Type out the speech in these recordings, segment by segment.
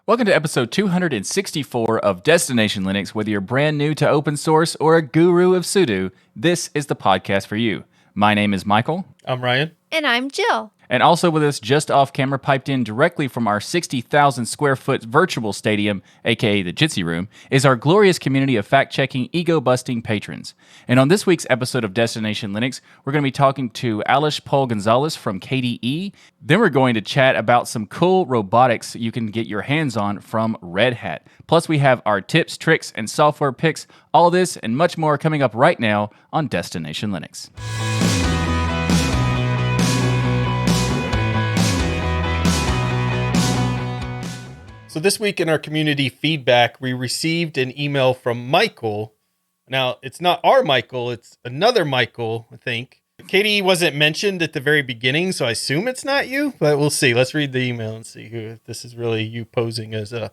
Welcome to episode 264 of Destination Linux. Whether you're brand new to open source or a guru of sudo, this is the podcast for you. My name is Michael. I'm Ryan. And I'm Jill. And also with us, just off camera, piped in directly from our 60,000 square foot virtual stadium, aka the Jitsi Room, is our glorious community of fact-checking, ego-busting patrons. And on this week's episode of Destination Linux, we're going to be talking to Aleix Pol Gonzàlez from KDE. Then we're going to chat about some cool robotics you can get your hands on from Red Hat. Plus, we have our tips, tricks, and software picks. All this and much more coming up right now on Destination Linux. So this week in our community feedback, we received an email from Michael. Now, it's not our Michael, it's another Michael, I think. KDE wasn't mentioned at the very beginning, so I assume it's not you, but we'll see. Let's read the email and see if this is really you posing as a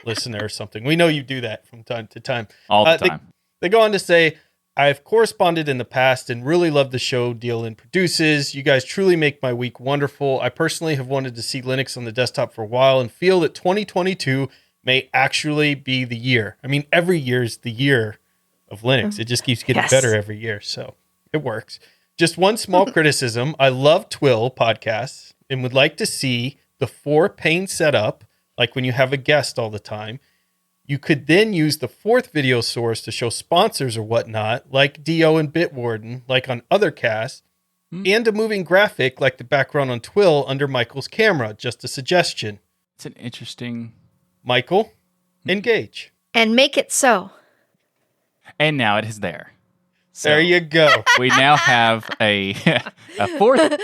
listener or something. We know you do that from time to time. All the time. They go on to say, I've corresponded in the past and really love the show Dylan produces. You guys truly make my week wonderful. I personally have wanted to see Linux on the desktop for a while and feel that 2022 may actually be the year. I mean, every year is the year of Linux. It just keeps getting better every year, so it works. Just one small criticism. I love Twill podcasts and would like to see the 4-pane setup, like when you have a guest all the time. You could then use the fourth video source to show sponsors or whatnot, like DO and Bitwarden, like on other casts, and a moving graphic like the background on Twill under Michael's camera. Just a suggestion. It's an interesting... Michael, engage. And make it so. And now it is there. So there you go. We now have a fourth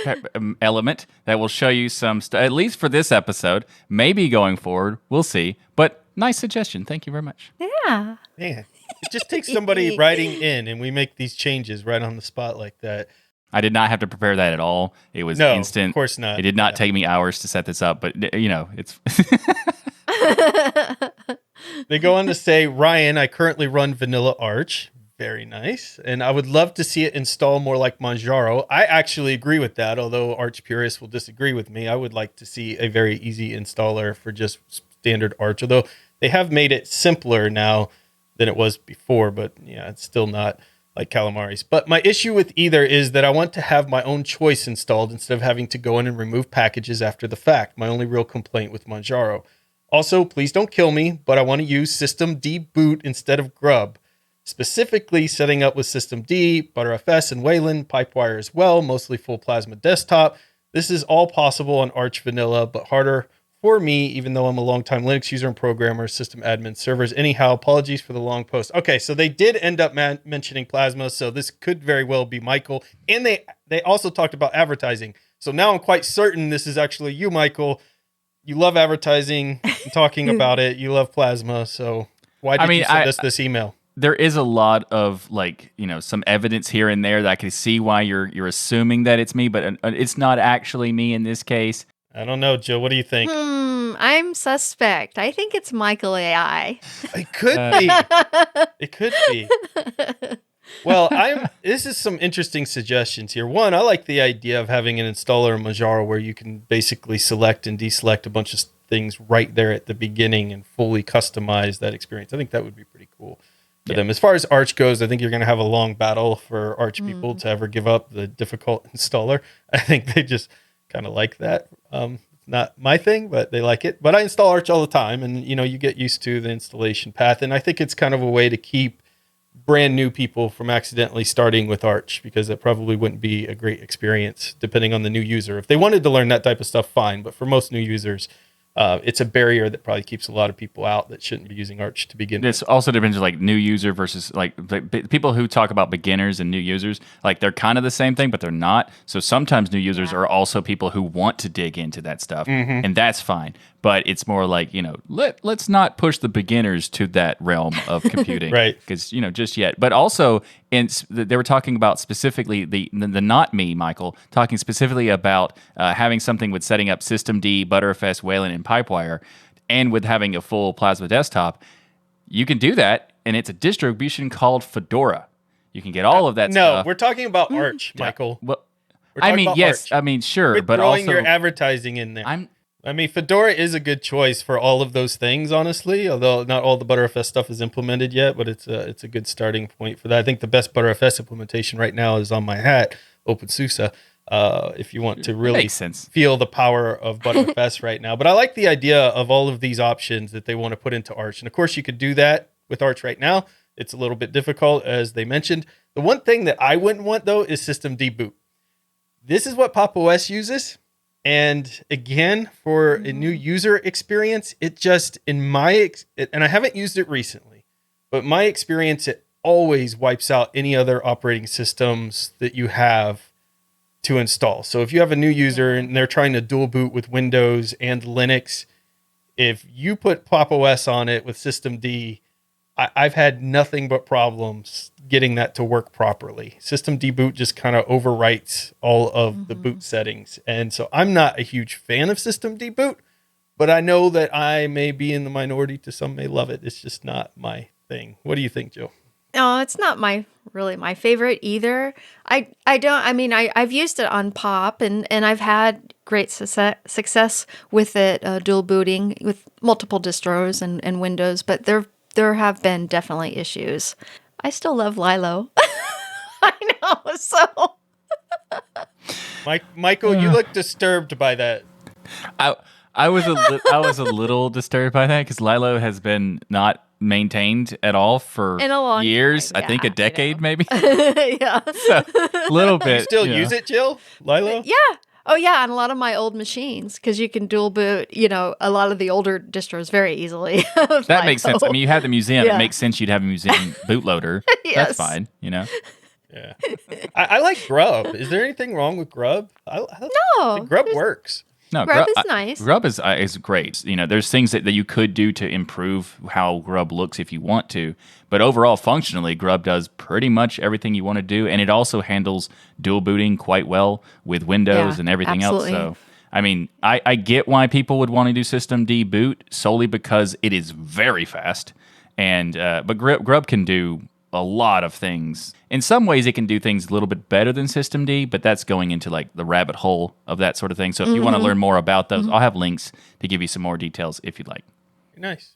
element that will show you some stuff, at least for this episode. Maybe going forward, we'll see. But nice suggestion. Thank you very much. Yeah. Man, it just takes somebody writing in and we make these changes right on the spot like that. I did not have to prepare that at all. It was No, instant. of course not. It did not take me hours to set this up, but you know, it's... They go on to say, Ryan, I currently run Vanilla Arch. Very nice. And I would love to see it install more like Manjaro. I actually agree with that, although Arch purists will disagree with me. I would like to see a very easy installer for just standard Arch, although they have made it simpler now than it was before, but yeah, it's still not like Calamari's. But my issue with either is that I want to have my own choice installed instead of having to go in and remove packages after the fact. My only real complaint with Manjaro. Also, please don't kill me, but I want to use systemd boot instead of grub. Specifically, setting up with systemd, ButterFS, and Wayland, Pipewire as well, mostly full plasma desktop. This is all possible on Arch Vanilla, but harder for me, even though I'm a longtime Linux user and programmer, system admin, servers. Anyhow, apologies for the long post. Okay, so they did end up mentioning Plasma, so this could very well be Michael. And they also talked about advertising. So now I'm quite certain this is actually you, Michael. You love advertising and talking about it. You love Plasma, so why did you send us this email? There is a lot of, like, you know, some evidence here and there that I can see why you're assuming that it's me, but it's not actually me in this case. I don't know, Jill. What do you think? I'm suspect. I think it's Michael AI. It could be. It could be. Well, this is some interesting suggestions here. One, I like the idea of having an installer in Manjaro where you can basically select and deselect a bunch of things right there at the beginning and fully customize that experience. I think that would be pretty cool for them. As far as Arch goes, I think you're going to have a long battle for Arch people to ever give up the difficult installer. I think they just kind of like that. Not my thing, but they like it. But I install Arch all the time, and you get used to the installation path. And I think it's kind of a way to keep brand new people from accidentally starting with Arch, because it probably wouldn't be a great experience depending on the new user. If they wanted to learn that type of stuff, fine. But for most new users, it's a barrier that probably keeps a lot of people out that shouldn't be using Arch to begin with. This also depends on, like, new user versus, like, people who talk about beginners and new users, like, they're kind of the same thing, but they're not. So sometimes new users are also people who want to dig into that stuff, and that's fine. But it's more like, let's not push the beginners to that realm of computing. Right. Because, just yet. But also, they were talking about specifically, the not me, Michael, talking specifically about having something with setting up systemd, ButterFS, Wayland, and Pipewire, and with having a full Plasma desktop. You can do that, and it's a distribution called Fedora. You can get all of that stuff. No, we're talking about Arch, Michael. Well, Yes, Arch. Sure, Quit but throwing also your advertising in there. I mean, Fedora is a good choice for all of those things, honestly, although not all the ButterFS stuff is implemented yet, but it's a good starting point for that. I think the best ButterFS implementation right now is on my hat, OpenSUSE, if you want to really feel the power of ButterFS right now. But I like the idea of all of these options that they want to put into Arch. And of course, you could do that with Arch right now. It's a little bit difficult, as they mentioned. The one thing that I wouldn't want, though, is systemd boot. This is what Pop! OS uses. And again, for a new user experience, it just, and I haven't used it recently, but my experience, it always wipes out any other operating systems that you have to install. So if you have a new user and they're trying to dual boot with Windows and Linux, if you put Pop! OS on it with systemd, I've had nothing but problems getting that to work properly. Systemd boot just kind of overwrites all of the boot settings. And so I'm not a huge fan of systemd boot, but I know that I may be in the minority. To some may love it. It's just not my thing. What do you think, Jill? No, it's not really my favorite either. I've used it on Pop and I've had great success with it, dual booting with multiple distros and Windows, but there have been definitely issues. I still love Lilo. I know, so. Michael, you look disturbed by that. I was a little disturbed by that because Lilo has been not maintained at all for in a long years. time. I think a decade, maybe. Yeah, so, a little bit. You still use it, Jill? Lilo? Yeah. Oh, yeah, on a lot of my old machines, because you can dual boot, a lot of the older distros very easily. That makes sense. I mean, you have the museum. Yeah. It makes sense you'd have a museum bootloader. Yes. That's fine, Yeah. I like Grub. Is there anything wrong with Grub? No. Grub works. No, Grub is nice. Grub is great. There's things that you could do to improve how Grub looks if you want to. But overall, functionally, Grub does pretty much everything you want to do. And it also handles dual booting quite well with Windows and everything absolutely. else. So, I mean, I get why people would want to do systemd boot solely because it is very fast. But Grub can do a lot of things. In some ways, it can do things a little bit better than systemd, but that's going into like the rabbit hole of that sort of thing. So if you want to learn more about those, I'll have links to give you some more details if you'd like. Nice.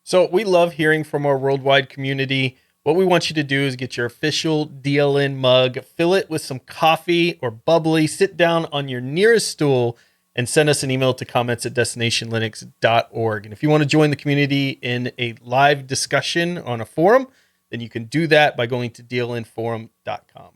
So we love hearing from our worldwide community. What we want you to do is get your official DLN mug, fill it with some coffee or bubbly, sit down on your nearest stool, and send us an email to comments@destinationlinux.org. And if you want to join the community in a live discussion on a forum, then you can do that by going to dlnforum.com.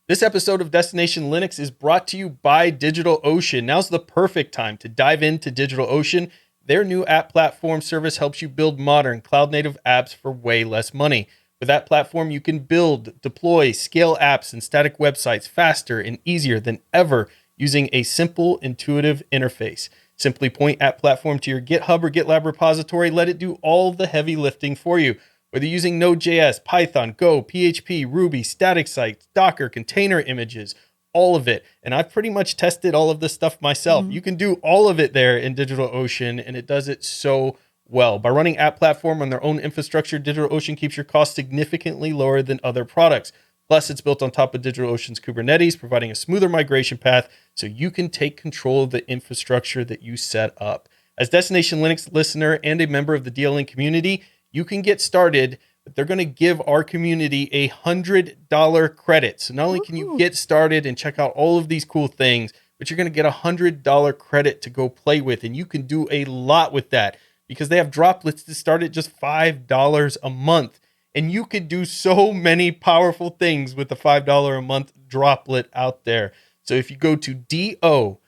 This episode of Destination Linux is brought to you by DigitalOcean. Now's the perfect time to dive into DigitalOcean. Their new app platform service helps you build modern cloud-native apps for way less money. With that platform, you can build, deploy, scale apps and static websites faster and easier than ever using a simple, intuitive interface. Simply point App Platform to your GitHub or GitLab repository. Let it do all the heavy lifting for you. Whether you're using Node.js, Python, Go, PHP, Ruby, static sites, Docker, container images, all of it. And I've pretty much tested all of this stuff myself. You can do all of it there in DigitalOcean, and it does it so well. By running App Platform on their own infrastructure, DigitalOcean keeps your costs significantly lower than other products. Plus, it's built on top of DigitalOcean's Kubernetes, providing a smoother migration path so you can take control of the infrastructure that you set up. As Destination Linux listener and a member of the DLN community, you can get started, but they're going to give our community a $100 credit. So not only can you get started and check out all of these cool things, but you're going to get a $100 credit to go play with. And you can do a lot with that because they have droplets that start at just $5 a month. And you could do so many powerful things with the $5 a month droplet out there. So if you go to do.co/DLN,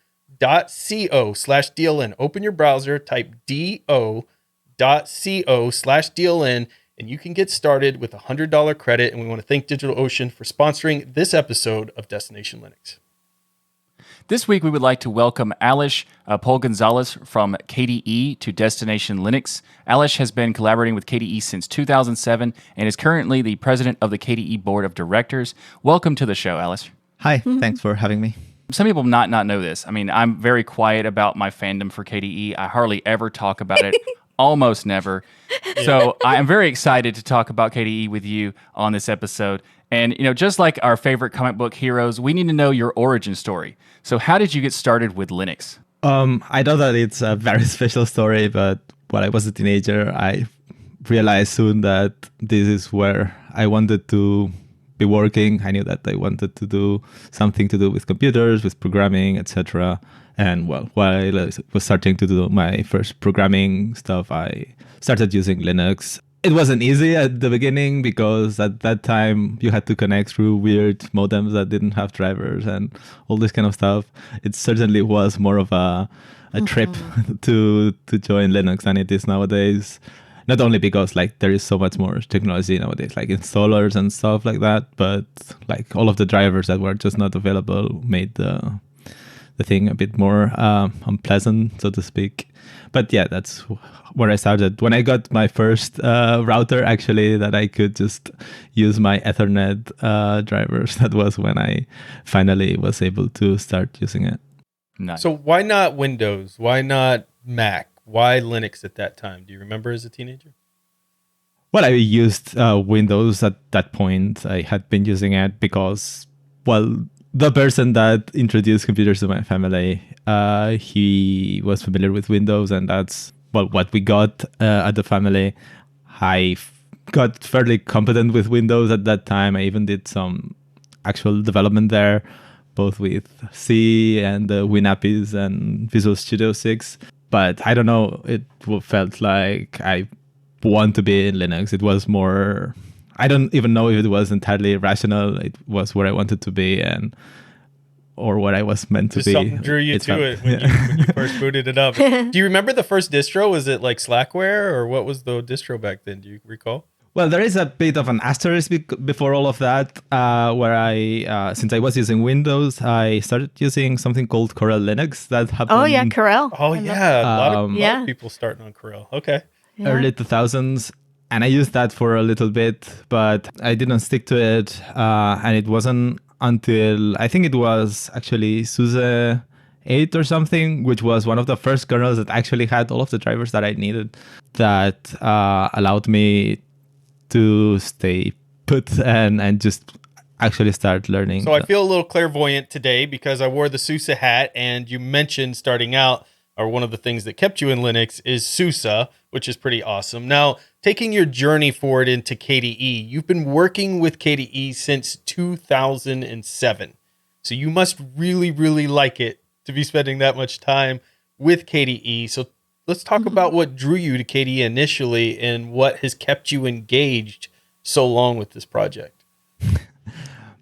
open your browser, type do.co/DLN, and you can get started with a $100 credit. And we want to thank DigitalOcean for sponsoring this episode of Destination Linux. This week, we would like to welcome Aleix Pol Gonzàlez from KDE to Destination Linux. Aleix has been collaborating with KDE since 2007 and is currently the president of the KDE Board of Directors. Welcome to the show, Aleix. Hi, thanks for having me. Some people not know this. I mean, I'm very quiet about my fandom for KDE. I hardly ever talk about it. Almost never. So I am very excited to talk about KDE with you on this episode. And, just like our favorite comic book heroes, we need to know your origin story. So how did you get started with Linux? I know that it's a very special story, but when I was a teenager, I realized soon that this is where I wanted to be working. I knew that I wanted to do something to do with computers, with programming, etc. And well, while I was starting to do my first programming stuff, I started using Linux. It wasn't easy at the beginning because at that time you had to connect through weird modems that didn't have drivers and all this kind of stuff. It certainly was more of a trip to join Linux than it is nowadays. Not only because like there is so much more technology nowadays, like installers and stuff like that, but like all of the drivers that were just not available made the thing a bit more unpleasant, so to speak. But yeah, that's where I started. When I got my first router, actually, that I could just use my Ethernet drivers, that was when I finally was able to start using it. Nice. So why not Windows? Why not Mac? Why Linux at that time? Do you remember as a teenager? Well, I used Windows at that point. I had been using it because, well, the person that introduced computers to my family, he was familiar with Windows, and that's what we got at the family. I got fairly competent with Windows at that time. I even did some actual development there, both with C and WinAppies and Visual Studio 6. But I don't know, it felt like I want to be in Linux. It was more, I don't even know if it was entirely rational. It was where I wanted to be or what I was meant to Just be. something drew you to it when you first booted it up. Do you remember the first distro? Was it like Slackware, or what was the distro back then? Do you recall? Well, there is a bit of an asterisk before all of that, where I, since I was using Windows, I started using something called Corel Linux that happened. Oh yeah, Corel. Oh yeah, a lot of people starting on Corel. Okay. Yeah. Early 2000s, and I used that for a little bit, but I didn't stick to it, and it wasn't until I think it was actually SUSE 8 or something, which was one of the first kernels that actually had all of the drivers that I needed, that allowed me to stay put and just actually start learning. So I feel a little clairvoyant today because I wore the SUSE hat, and you mentioned starting out, or one of the things that kept you in Linux is SUSE, which is pretty awesome. Now, taking your journey forward into KDE, you've been working with KDE since 2007. So you must really, really like it to be spending that much time with KDE. So let's talk about what drew you to KDE initially and what has kept you engaged so long with this project.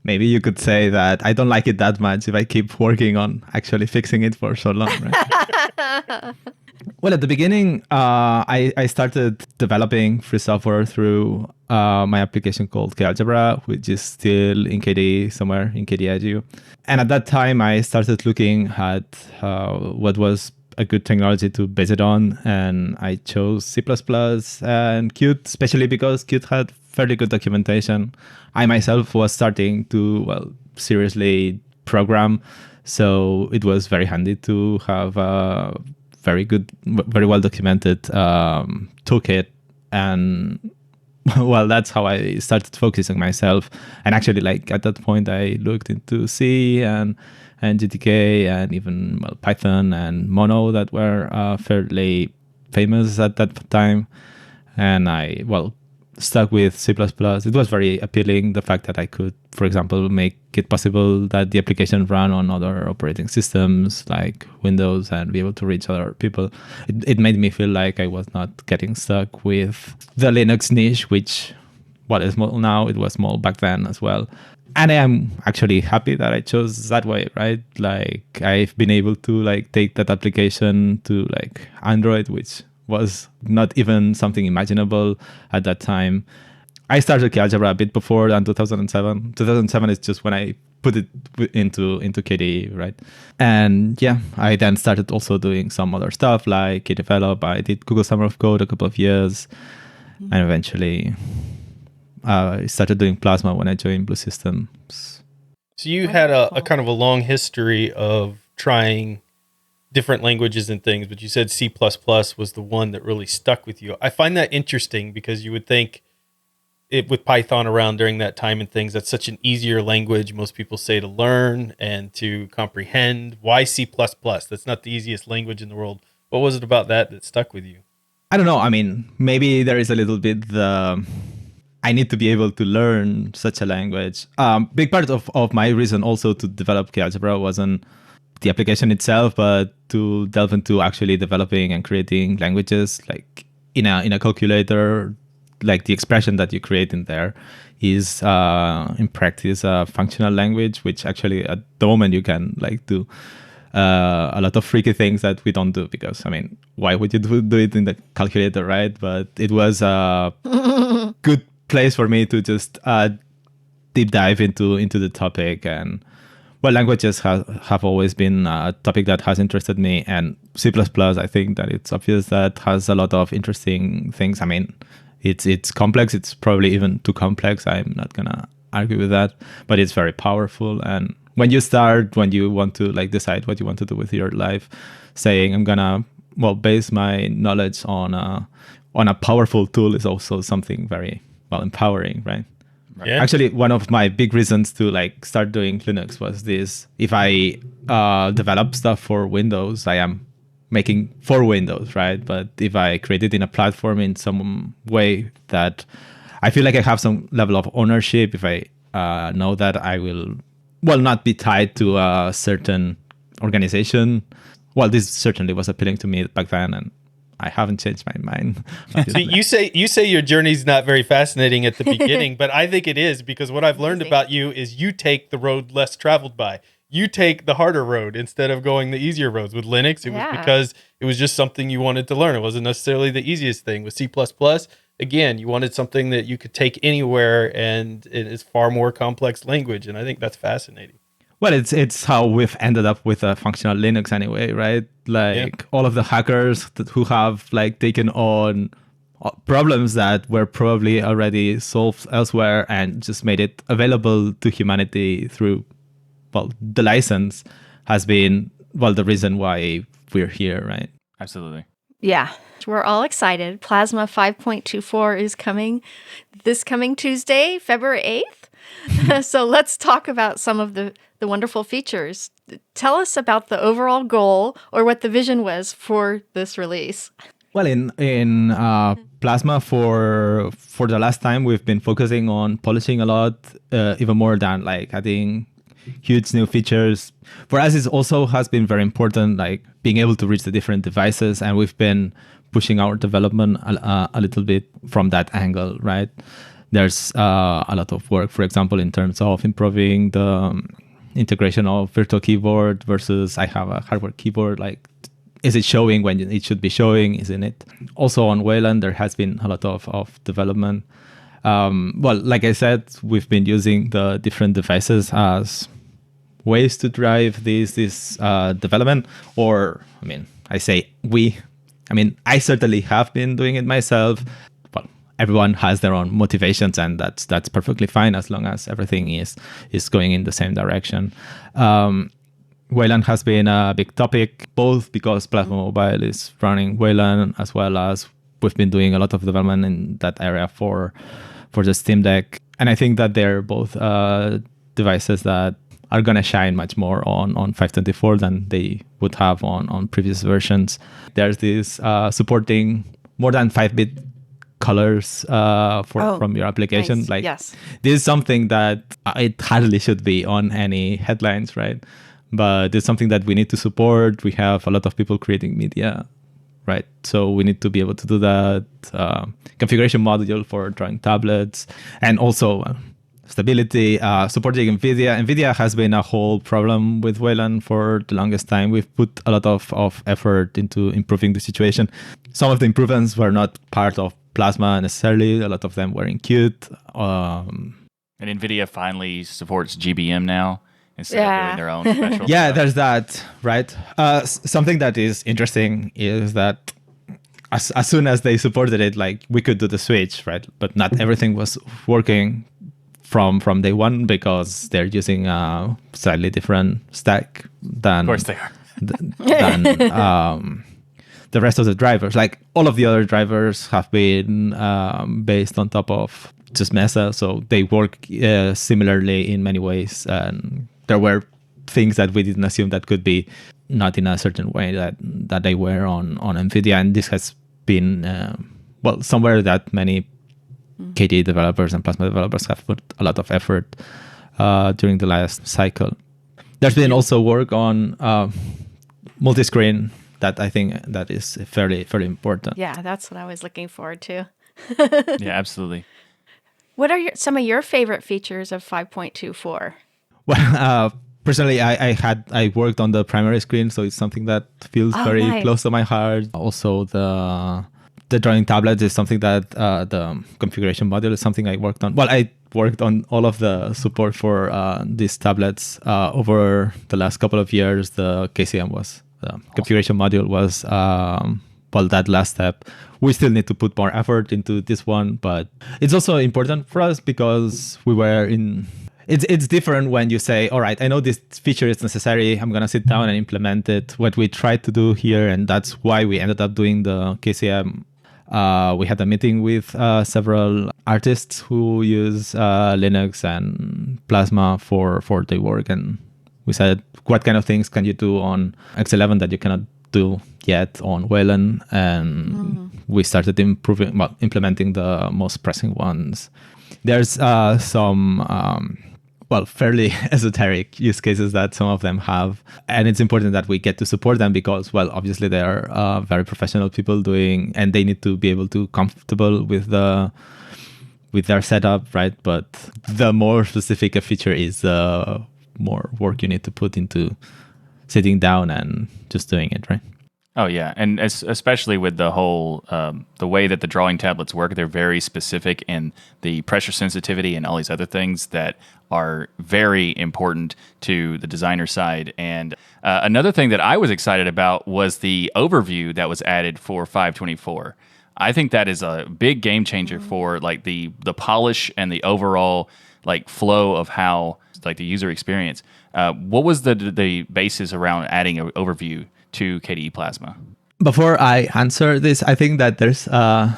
Maybe you could say that I don't like it that much if I keep working on actually fixing it for so long, right? Well, at the beginning, I started developing free software through my application called KAlgebra, which is still in KDE, somewhere in KDE Edu. And at that time, I started looking at what was a good technology to base it on, and I chose C++ and Qt, especially because Qt had fairly good documentation. I myself was starting to, seriously program, so it was very handy to have a very good, very well documented toolkit. And well, that's how I started focusing myself. And actually, like at that point, I looked into C and GTK and even Python and Mono that were fairly famous at that time. And I stuck with C++. It was very appealing, the fact that I could, for example, make it possible that the application run on other operating systems like Windows and be able to reach other people. It made me feel like I was not getting stuck with the Linux niche, which, is small now, it was small back then as well. And I am actually happy that I chose that way, right? Like I've been able to take that application to Android, which was not even something imaginable at that time. I started KAlgebra a bit before than 2007. 2007 is just when I put it into KDE, right? And yeah, I then started also doing some other stuff like KDevelop. I did Google Summer of Code a couple of years, and eventually I started doing Plasma when I joined Blue Systems. So you had a kind of a long history of trying different languages and things, but you said C++ was the one that really stuck with you. I find that interesting because you would think it with Python around during that time and things. That's such an easier language, most people say, to learn and to comprehend. Why C++? That's not the easiest language in the world. What was it about that stuck with you? I don't know. I mean, maybe there is a little bit I need to be able to learn such a language. Big part of my reason also to develop GeoGebra wasn't the application itself, but to delve into actually developing and creating languages. Like in a calculator, like the expression that you create in there is in practice a functional language, which actually at the moment you can like do a lot of freaky things that we don't do, because I mean, why would you do it in the calculator, right? But it was a good place for me to just deep dive into the topic. And well, languages have always been a topic that has interested me, and C++, I think that it's obvious that has a lot of interesting things. I mean, it's complex. It's probably even too complex. I'm not gonna argue with that, but it's very powerful. And when you want to like decide what you want to do with your life, saying I'm gonna base my knowledge on a powerful tool is also something very empowering, right? Yeah. Actually, one of my big reasons to like start doing Linux was this: if I develop stuff for Windows, I am making for Windows, right? But if I create it in a platform in some way that I feel like I have some level of ownership, if I know that I will not be tied to a certain organization. Well, this certainly was appealing to me back then, and I haven't changed my mind. So you say your journey's not very fascinating at the beginning, but I think it is, because what I've learned about you is you take the road less traveled by. You take the harder road instead of going the easier roads. With Linux, it was because it was just something you wanted to learn. It wasn't necessarily the easiest thing. With C++, again, you wanted something that you could take anywhere, and it is far more complex language, and I think that's fascinating. Well, it's how we've ended up with a functional Linux anyway, right? Like all of the hackers who have like taken on problems that were probably already solved elsewhere and just made it available to humanity through, the license has been, the reason why we're here, right? Absolutely. Yeah, we're all excited. Plasma 5.24 is coming this coming Tuesday, February 8th. So let's talk about some of the wonderful features. Tell us about the overall goal or what the vision was for this release. Well, in Plasma for the last time, we've been focusing on polishing a lot, even more than like adding huge new features. For us, it also has been very important, like being able to reach the different devices, and we've been pushing our development a little bit from that angle, right? There's a lot of work, for example, in terms of improving the integration of virtual keyboard versus I have a hardware keyboard. Like, is it showing when it should be showing? Isn't it? Also on Wayland, there has been a lot of development. Like I said, we've been using the different devices as ways to drive this development. Or, I mean, I say we. I mean, I certainly have been doing it myself. Well, everyone has their own motivations, and that's perfectly fine as long as everything is going in the same direction. Wayland has been a big topic, both because Plasma Mobile is running Wayland, as well as we've been doing a lot of development in that area for the Steam Deck. And I think that they're both devices that are going to shine much more on 524 than they would have on previous versions. There's this supporting more than 5-bit colors from your application. Nice. Like, yes. This is something that it hardly should be on any headlines, right? But it's something that we need to support. We have a lot of people creating media, right? So we need to be able to do that. Configuration module for drawing tablets, and also stability, supporting NVIDIA. NVIDIA has been a whole problem with Wayland for the longest time. We've put a lot of effort into improving the situation. Some of the improvements were not part of Plasma necessarily. A lot of them were in Qt. And NVIDIA finally supports GBM now, instead of doing their own special Yeah, stuff. there's that, right? Something that is interesting is that as soon as they supported it, like we could do the switch, right? But not everything was working from day one, because they're using a slightly different stack than, Of course they are. than the rest of the drivers. Like all of the other drivers have been based on top of just Mesa. So they work similarly in many ways. And there were things that we didn't assume that could be not in a certain way that they were on NVIDIA. And this has been, somewhere that many KDE developers and Plasma developers have put a lot of effort during the last cycle. There's been also work on multi-screen that I think that is fairly important. Yeah, that's what I was looking forward to. Yeah, absolutely. What are some of your favorite features of 5.24? Well, personally, I worked on the primary screen, so it's something that feels very nice. close to my heart. Also, the drawing tablet is something that the configuration module is something I worked on. Well, I worked on all of the support for these tablets over the last couple of years. The KCM was configuration module was that last step. We still need to put more effort into this one, but it's also important for us because we were in. It's different when you say, all right, I know this feature is necessary. I'm going to sit down and implement it. What we tried to do here, and that's why we ended up doing the KCM. We had a meeting with several artists who use Linux and Plasma for their work. And we said, what kind of things can you do on X11 that you cannot do yet on Wayland? And we started implementing the most pressing ones. There's some fairly esoteric use cases that some of them have. And it's important that we get to support them because, obviously they are very professional people doing, and they need to be able to comfortable with their setup, right? But the more specific a feature is, the more work you need to put into sitting down and just doing it, right? Oh, yeah. And especially with the whole, the way that the drawing tablets work, they're very specific in the pressure sensitivity and all these other things that are very important to the designer side. And another thing that I was excited about was the overview that was added for 524. I think that is a big game changer for like the polish and the overall like flow of how like the user experience. What was the basis around adding an overview to KDE Plasma? Before I answer this, I think that there's an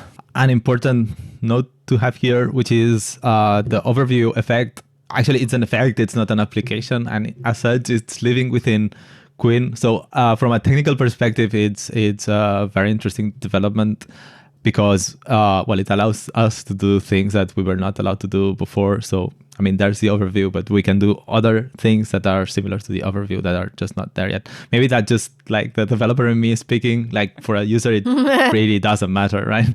important note to have here, which is the overview effect. Actually, it's an effect, it's not an application. And as such, it's living within Quinn. So from a technical perspective, it's a very interesting development because, it allows us to do things that we were not allowed to do before. So I mean, there's the overview, but we can do other things that are similar to the overview that are just not there yet. Maybe that just like the developer in me speaking, like for a user, it really doesn't matter, right?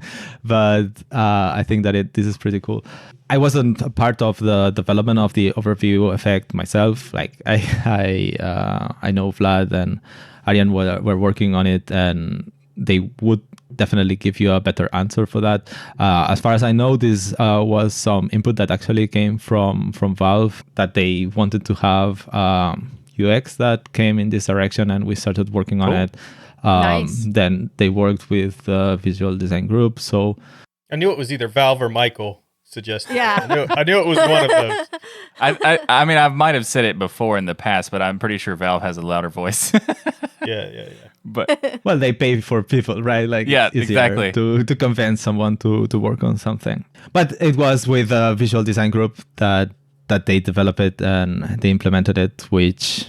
But I think that this is pretty cool. I wasn't a part of the development of the overview effect myself. Like I know Vlad and Aryan were working on it, and they would definitely give you a better answer for that. As far as I know, this was some input that actually came from Valve, that they wanted to have UX that came in this direction, and we started working on it. Nice. Then they worked with the visual design group. So I knew it was either Valve or Michael suggested. Yeah. I knew it was one of those. I mean, I might have said it before in the past, but I'm pretty sure Valve has a louder voice. Yeah. But well, they pay for people, right? Like, yeah, it's easier exactly. to convince someone to work on something. But it was with a visual design group that they developed it and they implemented it, which,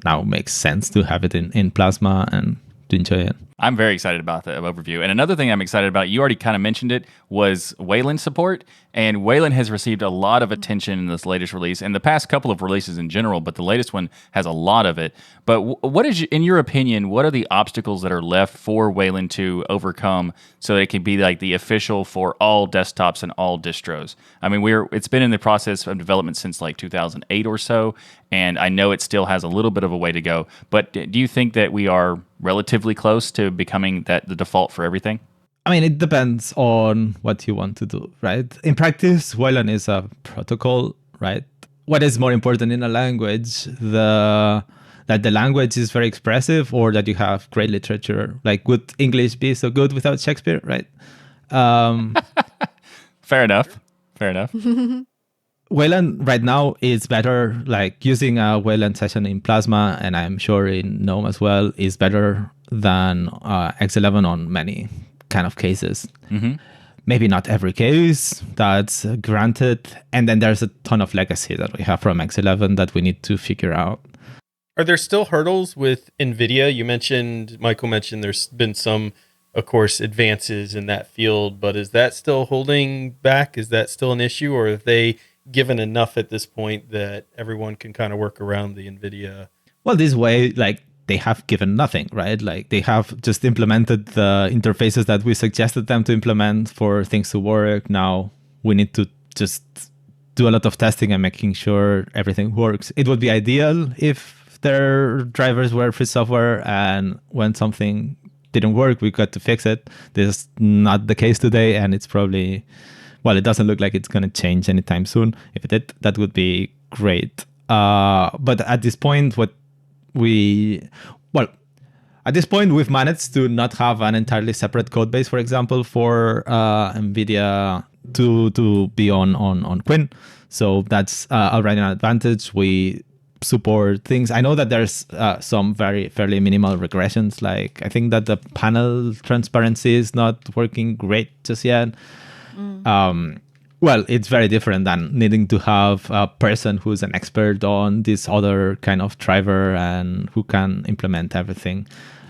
now makes sense to have it in Plasma and to enjoy it. I'm very excited about the overview. And another thing I'm excited about, you already kind of mentioned it, was Wayland support. And Wayland has received a lot of attention in this latest release, and the past couple of releases in general, but the latest one has a lot of it. But what is, in your opinion, what are the obstacles that are left for Wayland to overcome so it can be like the official for all desktops and all distros? I mean, it's been in the process of development since like 2008 or so, and I know it still has a little bit of a way to go. But do you think that we are relatively close to becoming the default for everything? I mean, it depends on what you want to do, right? In practice, Wayland is a protocol, right? What is more important in a language, that the language is very expressive, or that you have great literature? Like, would English be so good without Shakespeare, right? Fair enough. Wayland right now is better, like using a Wayland session in Plasma, and I'm sure in GNOME as well, is better than X11 on many kind of cases. Mm-hmm. Maybe not every case, that's granted. And then there's a ton of legacy that we have from X11 that we need to figure out. Are there still hurdles with NVIDIA? Michael mentioned there's been some, of course, advances in that field, but is that still holding back? Is that still an issue, or have they given enough at this point that everyone can kind of work around the NVIDIA? Well, this way, they have given nothing, right? They have just implemented the interfaces that we suggested them to implement for things to work. Now we need to just do a lot of testing and making sure everything works. It would be ideal if their drivers were free software, and when something didn't work, we got to fix it. This is not the case today, and it's probably, well, it doesn't look like it's going to change anytime soon. If it did, that would be great. But at this point, we've managed to not have an entirely separate code base, for example, for NVIDIA to be on Quinn. So that's already an advantage. We support things. I know that there's some fairly minimal regressions. Like I think that the panel transparency is not working great just yet. Well, it's very different than needing to have a person who's an expert on this other kind of driver and who can implement everything.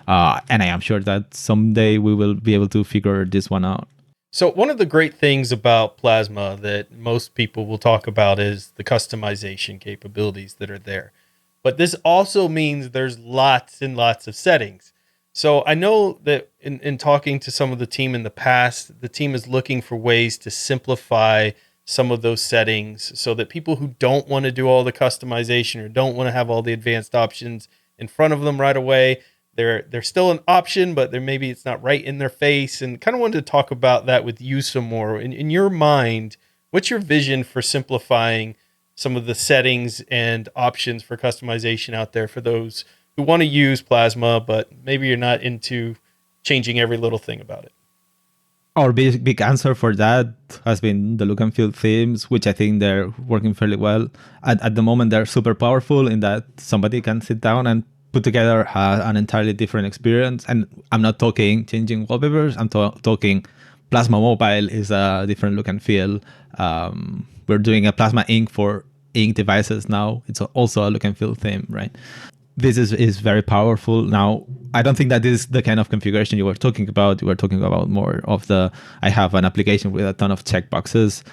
And I am sure that someday we will be able to figure this one out. So one of the great things about Plasma that most people will talk about is the customization capabilities that are there. But this also means there's lots and lots of settings. So I know that in talking to some of the team in the past, the team is looking for ways to simplify some of those settings so that people who don't want to do all the customization or don't want to have all the advanced options in front of them right away, they're still an option, but maybe it's not right in their face. And kind of wanted to talk about that with you some more. In your mind, what's your vision for simplifying some of the settings and options for customization out there for those who want to use Plasma, but maybe you're not into changing every little thing about it? Our big answer for that has been the look and feel themes, which I think they're working fairly well. At the moment, they're super powerful in that somebody can sit down and put together an entirely different experience. And I'm not talking changing wallpapers. I'm talking Plasma Mobile is a different look and feel. We're doing a Plasma Ink for ink devices now. It's also a look and feel theme, right? This is very powerful. Now, I don't think that this is the kind of configuration you were talking about. You were talking about more of I have an application with a ton of checkboxes.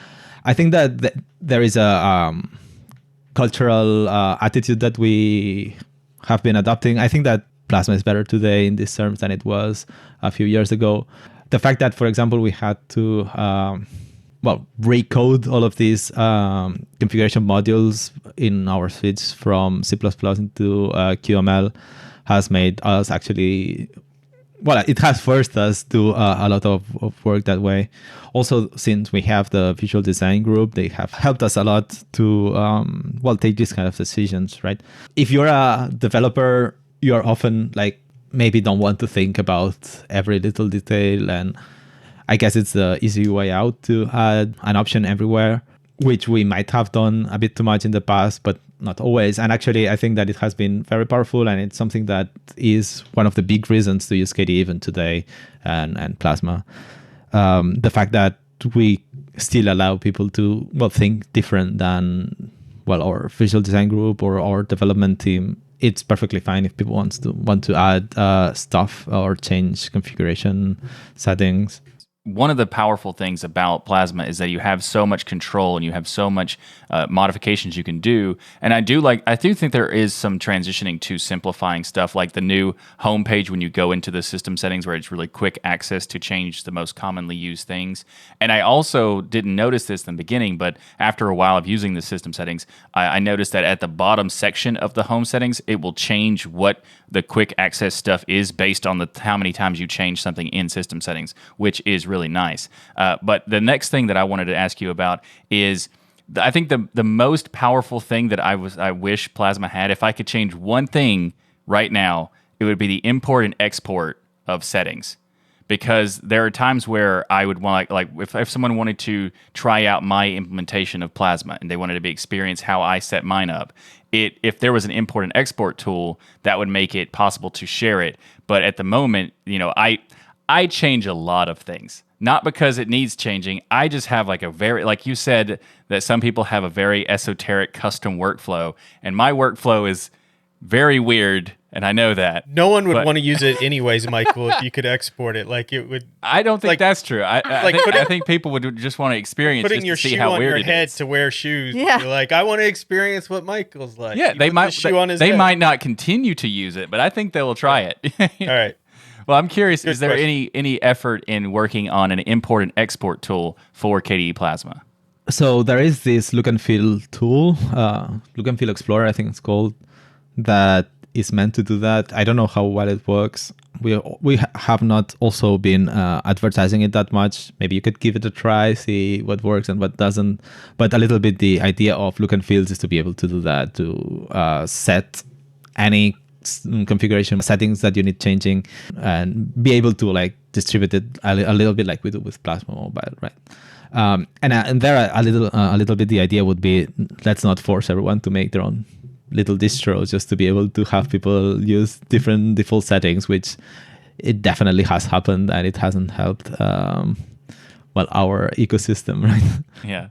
I think that there is a cultural attitude that we have been adopting. I think that Plasma is better today in these terms than it was a few years ago. The fact that, for example, we had to recode all of these configuration modules in our switch from C++ into QML has made us actually, it has forced us to a lot of work that way. Also, since we have the visual design group, they have helped us a lot to take these kind of decisions, right? If you're a developer, you're often maybe don't want to think about every little detail, and I guess it's the easy way out to add an option everywhere, which we might have done a bit too much in the past, but not always. And actually, I think that it has been very powerful, and it's something that is one of the big reasons to use KDE even today and Plasma. The fact that we still allow people to think different than our visual design group or our development team. It's perfectly fine if people want to add stuff or change configuration settings. One of the powerful things about Plasma is that you have so much control and you have so much modifications you can do. And I do think there is some transitioning to simplifying stuff, like the new homepage when you go into the system settings where it's really quick access to change the most commonly used things. And I also didn't notice this in the beginning, but after a while of using the system settings, I noticed that at the bottom section of the home settings, it will change what the quick access stuff is based on how many times you change something in system settings, which is really nice. But the next thing that I wanted to ask you about is, I think the most powerful thing that I wish Plasma had, if I could change one thing right now, it would be the import and export of settings. Because there are times where I would want, if someone wanted to try out my implementation of Plasma and they wanted to experience how I set mine up, if there was an import and export tool, that would make it possible to share it. But at the moment, I I change a lot of things. Not because it needs changing. I just have like a very, like you said, that some people have a very esoteric custom workflow. And my workflow is very weird. And I know that. No one would want to use it anyways, Michael, if you could export it. Like it would. I don't think that's true. I think people would just want to experience putting just your to see shoe how on weird your it head is. to wear shoes. Yeah. You're like, I want to experience what Michael's like. Yeah, He they put the might. shoe on his They head. might not continue to use it, but I think they will try it. All right. Well, I'm curious. Good Is there question. any effort in working on an import and export tool for KDE Plasma? So there is this look and feel tool, look and feel explorer, I think it's called, that is meant to do that. I don't know how well it works. We have not also been advertising it that much. Maybe you could give it a try, see what works and what doesn't. But a little bit the idea of look and feels is to be able to do that, to set any configuration settings that you need changing and be able to like distribute it a little bit like we do with Plasma Mobile, right? And there a little bit the idea would be, let's not force everyone to make their own little distros, just to be able to have people use different default settings, which it definitely has happened and it hasn't helped our ecosystem, right? Yeah.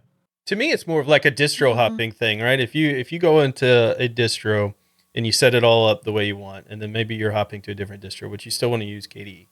To me, it's more of like a distro hopping thing, right? If you go into a distro and you set it all up the way you want, and then maybe you're hopping to a different distro, but you still want to use KDE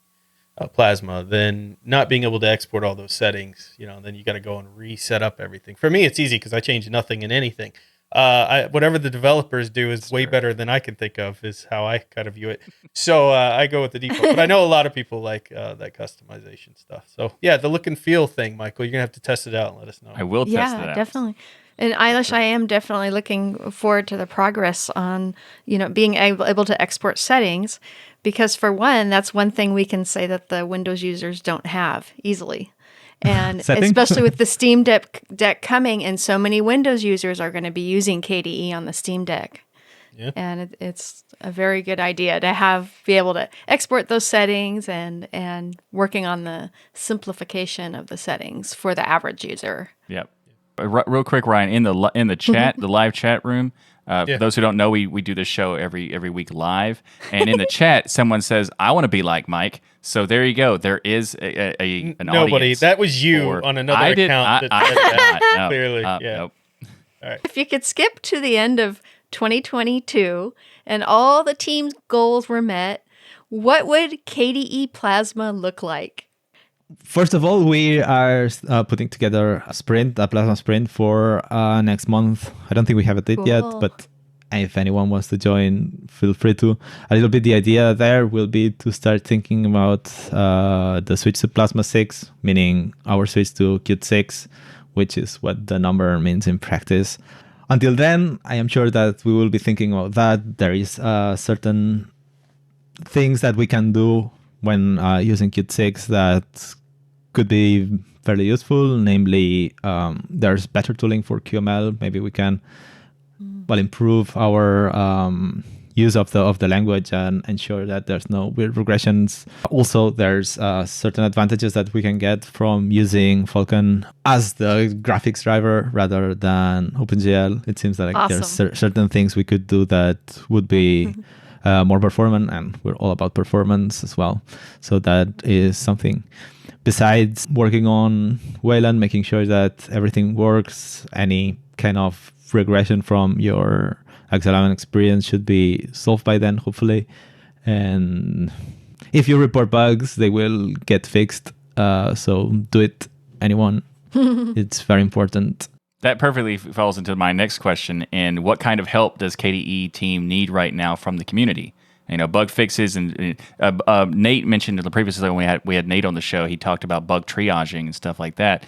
Plasma, then not being able to export all those settings, then you got to go and reset up everything. For me, it's easy because I change nothing in anything. Whatever the developers do is way better than I can think of, is how I kind of view it. So I go with the default. But I know a lot of people like that customization stuff. So yeah, the look and feel thing, Michael, you're going to have to test it out and let us know. I will test it out. Yeah, definitely. And Aleix, I am definitely looking forward to the progress on, being able to export settings, because for one, that's one thing we can say that the Windows users don't have easily. And especially with the Steam Deck coming, and so many Windows users are going to be using KDE on the Steam Deck. Yeah. And it's a very good idea to be able to export those settings and working on the simplification of the settings for the average user. Yep. Real quick, Ryan, in the chat, the live chat room. For those who don't know, we do this show every week live, and in the chat, someone says, "I want to be like Mike." So there you go. There is an nobody. audience. That was you on another account. No, Clearly, yeah. Nope. All right. If you could skip to the end of 2022 and all the team's goals were met, what would KDE Plasma look like? First of all, we are putting together a Plasma sprint for next month. I don't think we have a date yet, but if anyone wants to join, feel free to. A little bit the idea there will be to start thinking about the switch to Plasma 6, meaning our switch to Qt 6, which is what the number means in practice. Until then, I am sure that we will be thinking about that. There is certain things that we can do when using Qt 6 that could be fairly useful. Namely, there's better tooling for QML. Maybe we can improve our use of the language and ensure that there's no weird regressions. Also, there's certain advantages that we can get from using Falcon as the graphics driver rather than OpenGL. It seems that there's certain things we could do that would be more performant, and we're all about performance as well. So that is something. Besides working on Wayland, making sure that everything works, any kind of regression from your Axel experience should be solved by then, hopefully. And if you report bugs, they will get fixed. So do it, anyone. It's very important. That perfectly falls into my next question. And what kind of help does KDE team need right now from the community? Bug fixes, and Nate mentioned in the previous episode when we had Nate on the show. He talked about bug triaging and stuff like that.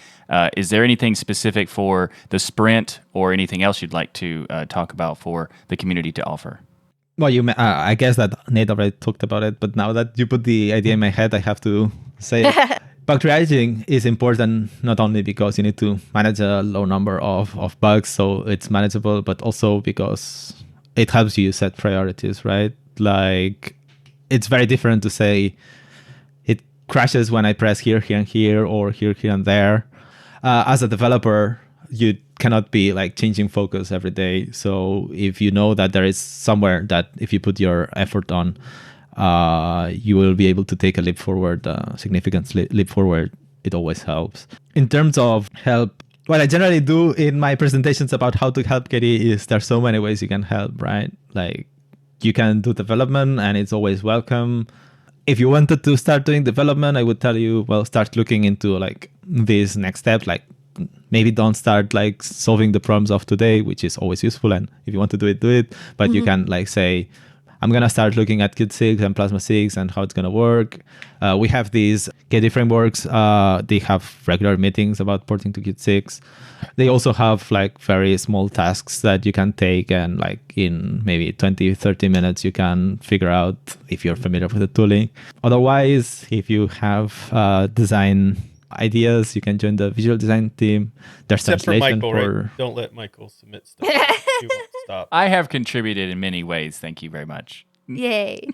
Is there anything specific for the sprint or anything else you'd like to talk about for the community to offer? Well, I guess that Nate already talked about it, but now that you put the idea in my head, I have to say it. Bug triaging is important not only because you need to manage a low number of bugs so it's manageable, but also because it helps you set priorities, right? Like, it's very different to say it crashes when I press here, here, and here, or here, here, and there. As a developer, you cannot be like changing focus every day. So if you know that there is somewhere that if you put your effort on, you will be able to take a leap forward, significant leap forward. It always helps. In terms of help, what I generally do in my presentations about how to help KDE is there's so many ways you can help, right? Like you can do development and it's always welcome. If you wanted to start doing development, I would tell you, well, start looking into like these next steps. Like maybe don't start like solving the problems of today, which is always useful. And if you want to do it. But you can like say, I'm going to start looking at Qt 6 and Plasma 6 and how it's going to work. We have these KDE frameworks. They have regular meetings about porting to Qt 6. They also have like very small tasks that you can take, and like in maybe 20, 30 minutes, you can figure out if you're familiar with the tooling. Otherwise, if you have design ideas, you can join the visual design team. There's Except for translation Michael, for... right? Don't let Michael submit stuff. He won't stop. I have contributed in many ways. Thank you very much. Yay.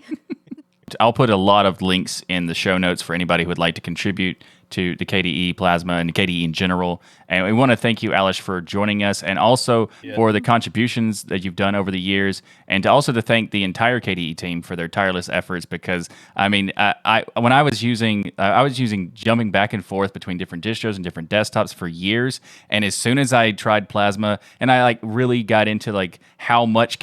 I'll put a lot of links in the show notes for anybody who would like to contribute to the KDE Plasma and KDE in general. And we want to thank you, Aleix, for joining us, and also for the contributions that you've done over the years, and also to thank the entire KDE team for their tireless efforts. Because I mean, when I was using jumping back and forth between different distros and different desktops for years, and as soon as I tried Plasma, and I like really got into like how much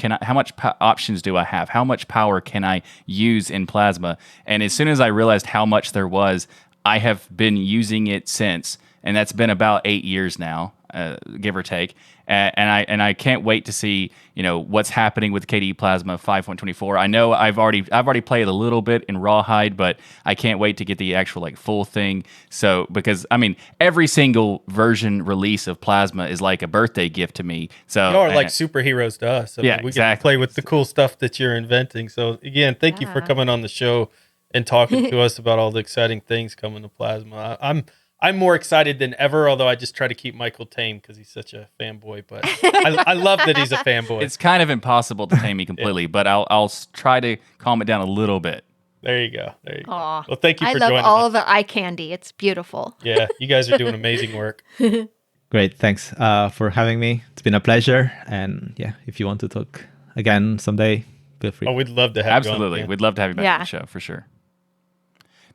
options do I have, how much power can I use in Plasma, and as soon as I realized how much there was, I have been using it since, and that's been about 8 years now, give or take. And I can't wait to see what's happening with KDE Plasma 5.24. I know I've already played a little bit in Rawhide, but I can't wait to get the actual like full thing. So because I mean every single version release of Plasma is like a birthday gift to me. So You are like superheroes to us. I mean, we get to play with the cool stuff that you're inventing. So again, thank you for coming on the show and talking to us about all the exciting things coming to Plasma. I'm more excited than ever, although I just try to keep Michael tame because he's such a fanboy. But I love that he's a fanboy. It's kind of impossible to tame me completely, but I'll try to calm it down a little bit. There you go. Aw. Well, thank you for joining us. I love all the eye candy. It's beautiful. Yeah, you guys are doing amazing work. Great. Thanks for having me. It's been a pleasure. And yeah, if you want to talk again someday, feel free. Oh, we'd love to have you on. Absolutely. We'd love to have you back on the show for sure.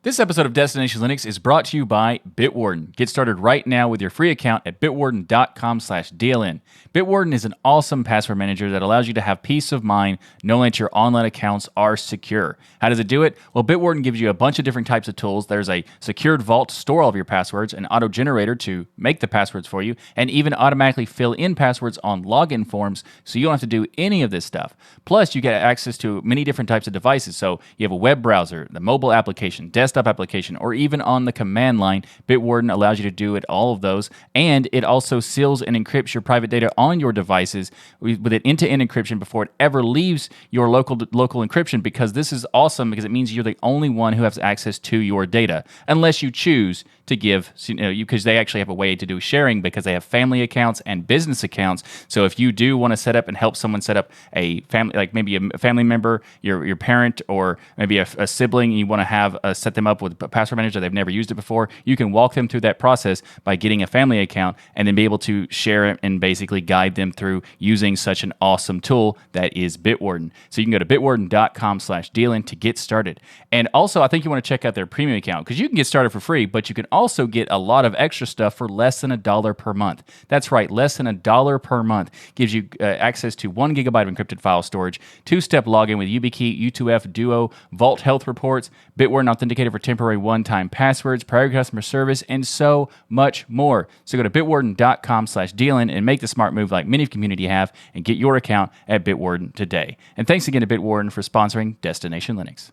This episode of Destination Linux is brought to you by Bitwarden. Get started right now with your free account at bitwarden.com/DLN. Bitwarden is an awesome password manager that allows you to have peace of mind knowing that your online accounts are secure. How does it do it? Well, Bitwarden gives you a bunch of different types of tools. There's a secured vault to store all of your passwords, an auto generator to make the passwords for you, and even automatically fill in passwords on login forms so you don't have to do any of this stuff. Plus, you get access to many different types of devices. So you have a web browser, the mobile application, desktop application, or even on the command line. Bitwarden allows you to do it all of those, and it also seals and encrypts your private data on your devices with an end-to-end encryption before it ever leaves your local encryption, because this is awesome because it means you're the only one who has access to your data, unless you choose to give, because they actually have a way to do sharing because they have family accounts and business accounts. So if you do want to set up and help someone set up a family, like maybe a family member, your parent, or maybe a sibling, and you want to have set them up with a password manager, they've never used it before, you can walk them through that process by getting a family account and then be able to share it and basically guide them through using such an awesome tool that is Bitwarden. So you can go to bitwarden.com/DLN to get started. And also, I think you want to check out their premium account because you can get started for free, but you can also get a lot of extra stuff for less than $1 per month. That's right, less than $1 per month gives you access to 1 gigabyte of encrypted file storage, 2-step login with YubiKey, U2F, Duo, Vault health reports, Bitwarden Authenticator for temporary one-time passwords, priority customer service, and so much more. So go to bitwarden.com/DLN and make the smart move like many of the community have and get your account at Bitwarden today. And thanks again to Bitwarden for sponsoring Destination Linux.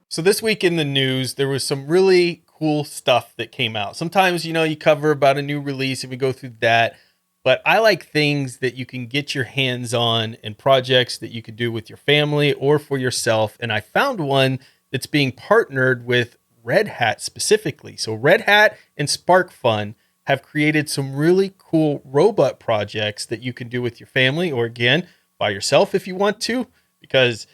So this week in the news, there was some really cool stuff that came out. Sometimes, you cover about a new release and we go through that. But I like things that you can get your hands on and projects that you could do with your family or for yourself. And I found one that's being partnered with Red Hat specifically. So Red Hat and SparkFun have created some really cool robot projects that you can do with your family or, again, by yourself if you want to. Because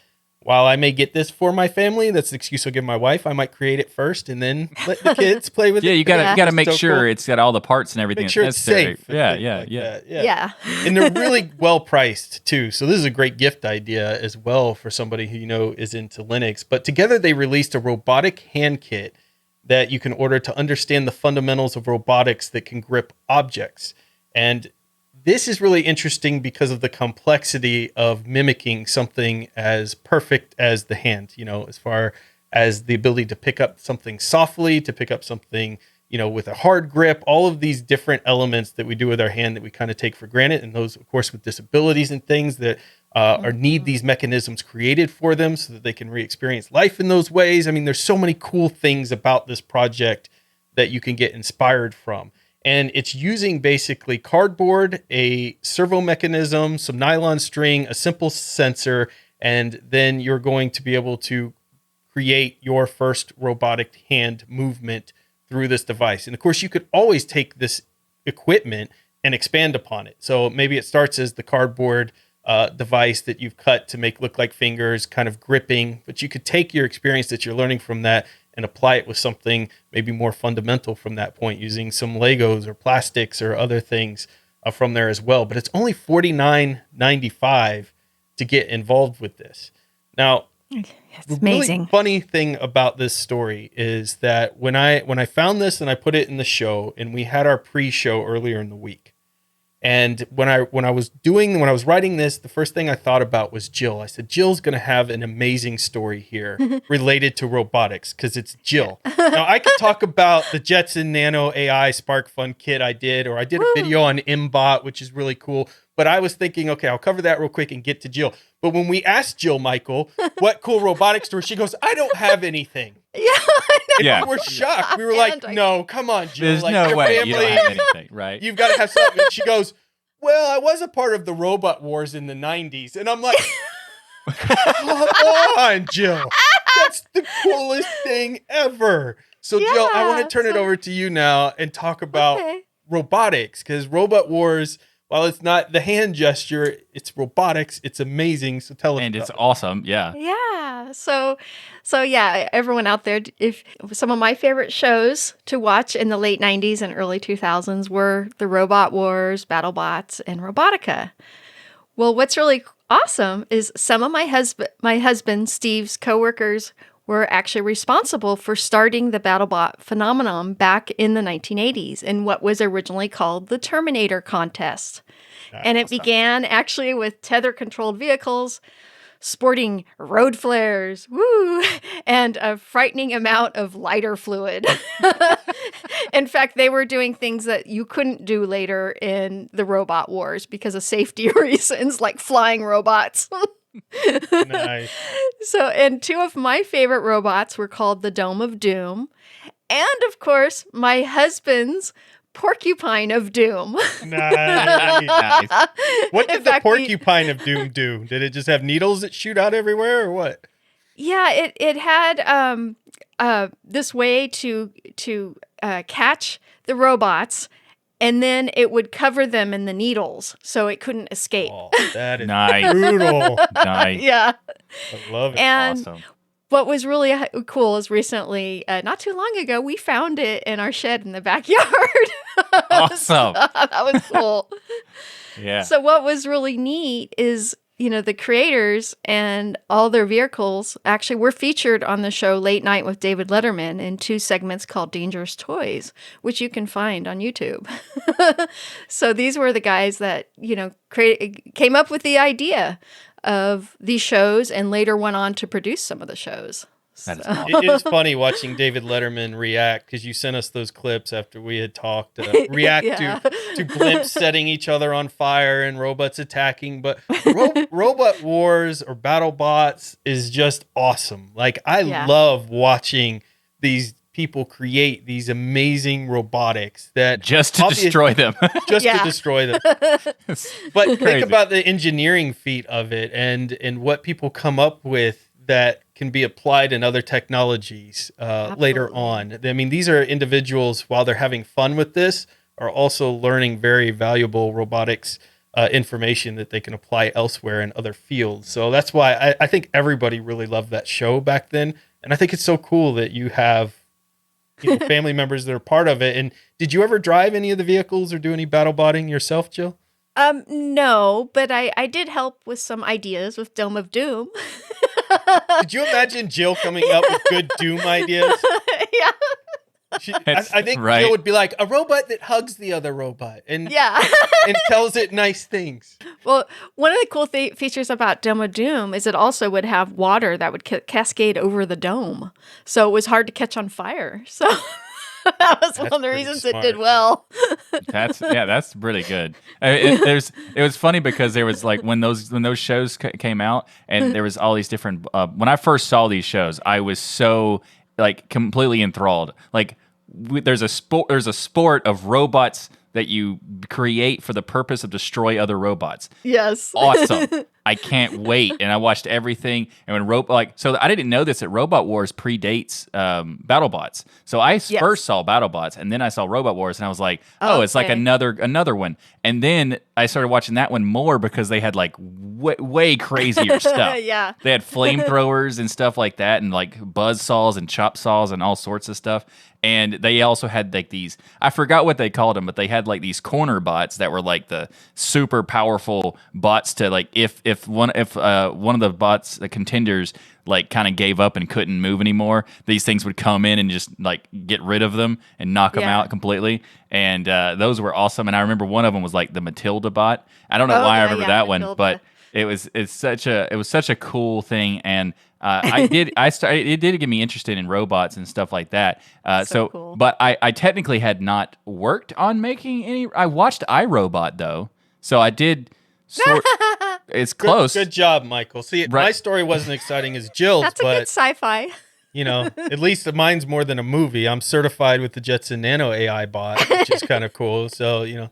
while I may get this for my family, that's the excuse I'll give my wife. I might create it first and then let the kids play with it. Yeah, you gotta make So sure cool. it's got all the parts and everything. Make sure that's it's necessary. safe. and Yeah, things yeah, like yeah. that. Yeah. And they're really well priced too. So this is a great gift idea as well for somebody who is into Linux. But together they released a robotic hand kit that you can order to understand the fundamentals of robotics that can grip objects. And this is really interesting because of the complexity of mimicking something as perfect as the hand, as far as the ability to pick up something softly, to pick up something, with a hard grip, all of these different elements that we do with our hand that we kind of take for granted. And those, of course, with disabilities and things that need these mechanisms created for them so that they can re-experience life in those ways. I mean, there's so many cool things about this project that you can get inspired from. And it's using basically cardboard, a servo mechanism, some nylon string, a simple sensor, and then you're going to be able to create your first robotic hand movement through this device. And of course, you could always take this equipment and expand upon it. So maybe it starts as the cardboard device that you've cut to make look like fingers, kind of gripping, but you could take your experience that you're learning from that and apply it with something maybe more fundamental from that point, using some Legos or plastics or other things from there as well. But it's only $49.95 to get involved with this. Now, It's amazing. Really funny thing about this story is that when I found this and I put it in the show, and we had our pre-show earlier in the week. And when I was writing this, the first thing I thought about was Jill. I said, Jill's going to have an amazing story here related to robotics because it's Jill. Now, I could talk about the Jetson Nano AI SparkFun kit I did, or I did a video on MBot, which is really cool. But I was thinking, okay, I'll cover that real quick and get to Jill. But when we asked Jill, Michael, what cool robotics story, she goes, I don't have anything. Yeah, I know. Yeah. We were shocked. We were like, no, come on, Jill. There's like, no your way family, you don't have anything, right? you've got to have something. And she goes, well, I was a part of the robot wars in the 90s. And I'm like, come on, Jill. That's the coolest thing ever. So, Jill, I want to turn it over to you now and talk about robotics, because Robot Wars, while it's not the hand gesture, it's robotics. It's amazing. So tell us. And it's awesome. Yeah. Yeah. So yeah, everyone out there, if some of my favorite shows to watch in the late 90s and early 2000s were the Robot Wars, BattleBots, and Robotica. Well, what's really awesome is some of my husband Steve's coworkers were actually responsible for starting the BattleBot phenomenon back in the 1980s in what was originally called the Terminator contest. And it began actually with tether-controlled vehicles sporting road flares, and a frightening amount of lighter fluid. In fact, they were doing things that you couldn't do later in the Robot Wars because of safety reasons, like flying robots. Nice. So, and two of my favorite robots were called the Dome of Doom, and of course, my husband's Porcupine of Doom. Nice. What did the Porcupine of Doom do? Did it just have needles that shoot out everywhere, or what? Yeah, it had this way to catch the robots, and then it would cover them in the needles so it couldn't escape. Oh, that is Nice. brutal. Nice. Yeah. I love it. And Awesome. what was really cool is recently, not too long ago, we found it in our shed in the backyard. Awesome. That was cool. Yeah. So what was really neat is, the creators and all their vehicles actually were featured on the show Late Night with David Letterman in 2 segments called Dangerous Toys, which you can find on YouTube. So these were the guys that, came up with the idea of these shows and later went on to produce some of the shows. That is So- awesome. It is funny watching David Letterman react, because you sent us those clips after we had talked. React Yeah. to blimps setting each other on fire and robots attacking. But Robot Wars or BattleBots is just awesome. Like, I love watching these people create these amazing robotics that Just to destroy them. to Yeah. destroy them. It's But crazy. think about the engineering feat of it and what people come up with that can be applied in other technologies later on. I mean, these are individuals, while they're having fun with this, are also learning very valuable robotics information that they can apply elsewhere in other fields. So that's why I think everybody really loved that show back then. And I think it's so cool that you have family members that are part of it. And did you ever drive any of the vehicles or do any battle botting yourself, Jill? No, but I did help with some ideas with Dome of Doom. Could you imagine Jill coming up with good Doom ideas? Yeah. I think Jill would be like, a robot that hugs the other robot and tells it nice things. Well, one of the cool features about Dome of Doom is it also would have water that would cascade over the dome. So it was hard to catch on fire. So that was one of the reasons it did well. That's really good. It was funny because there was like when those shows came out and there was all these different. When I first saw these shows, I was so like completely enthralled. Like there's a sport of robots that you create for the purpose of destroy other robots. Yes. Awesome. I can't wait. And I watched everything. And when so I didn't know this that Robot Wars predates BattleBots. So I first saw BattleBots and then I saw Robot Wars and I was like, it's like another one. And then I started watching that one more because they had like way crazier stuff. Yeah. They had flamethrowers and stuff like that and like buzz saws and chop saws and all sorts of stuff. And they also had like these, I forgot what they called them, but they had like these corner bots that were like the super powerful bots to like if one of the bots, the contenders, like kind of gave up and couldn't move anymore, these things would come in and just like get rid of them and knock them out completely. And those were awesome. And I remember one of them was like the Matilda bot. I don't know why I remember that Matilda. One, but it was such a cool thing. And it did get me interested in robots and stuff like that. So cool. But I technically had not worked on making any. I watched iRobot though, so I did. It's close. Good job, Michael. See, my story wasn't exciting as Jill's, That's a good sci-fi. At least mine's more than a movie. I'm certified with the Jetson Nano AI bot, which is kind of cool. So,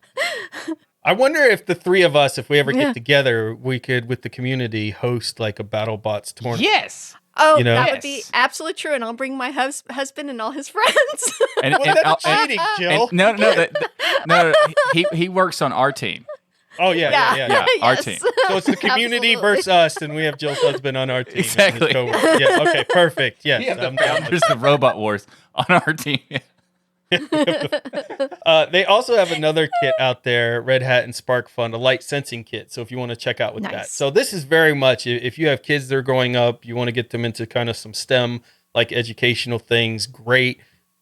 I wonder if the three of us, if we ever get together, we could, with the community, host like a BattleBots tournament. Yes. Oh, that would be absolutely true, and I'll bring my husband and all his friends. That's cheating, Jill. No. He works on our team. Oh, yeah. Our team. So it's the community versus us, and we have Jill's husband on our team. Exactly. Yeah, okay, perfect. Yes, we have the founders of Robot Wars on our team. They also have another kit out there, Red Hat and SparkFun, a light sensing kit. So if you want to check out with that. So this is very much, if you have kids that are growing up, you want to get them into kind of some STEM, like educational things, great.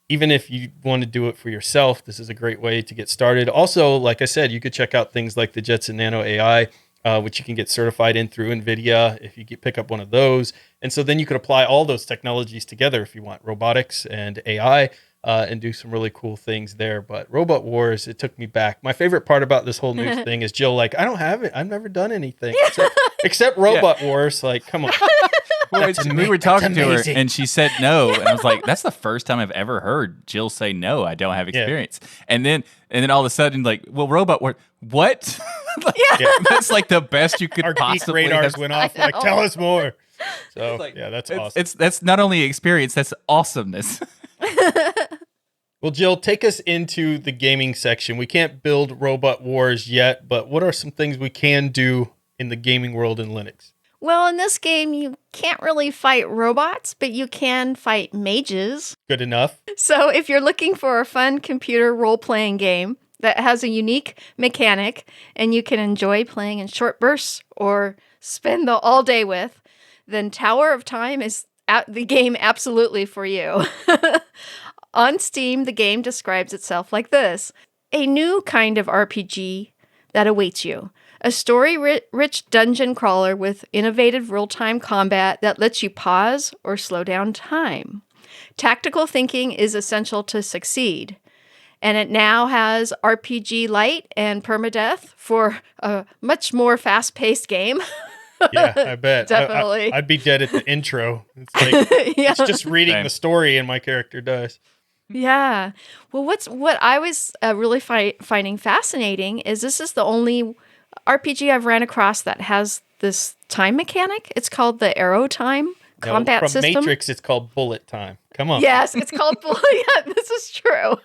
Even if you want to do it for yourself, this is a great way to get started. Also, like I said, you could check out things like the Jetson Nano AI, which you can get certified in through NVIDIA if you pick up one of those. And so then you could apply all those technologies together if you want robotics and AI and do some really cool things there. But Robot Wars, it took me back. My favorite part about this whole news thing is Jill, like, I don't have it. I've never done anything except Robot Wars. Like, come on. We were talking to her and she said no. And I was like, that's the first time I've ever heard Jill say no, I don't have experience. Yeah. And then all of a sudden, like, well, Robot Wars, what? That's like the best you could possibly geek radars went off. Like, tell us more. So, that's awesome. That's not only experience, that's awesomeness. Well, Jill, take us into the gaming section. We can't build Robot Wars yet, but what are some things we can do in the gaming world in Linux? Well, in this game, you can't really fight robots, but you can fight mages. Good enough. So if you're looking for a fun computer role-playing game that has a unique mechanic and you can enjoy playing in short bursts or spend all day with, then Tower of Time is the game absolutely for you. On Steam, the game describes itself like this: a new kind of RPG that awaits you. A story-rich dungeon crawler with innovative real-time combat that lets you pause or slow down time. Tactical thinking is essential to succeed. And it now has RPG Lite and permadeath for a much more fast-paced game. Yeah, I bet. Definitely. I'd be dead at the intro. It's like it's just reading the story and my character dies. Yeah. Well, what I was really finding fascinating is this is the only RPG I've ran across that has this time mechanic. It's called the Arrow Time combat system. From Matrix, it's called Bullet Time. Come on. Yes, it's called Bullet. Yeah, this is true.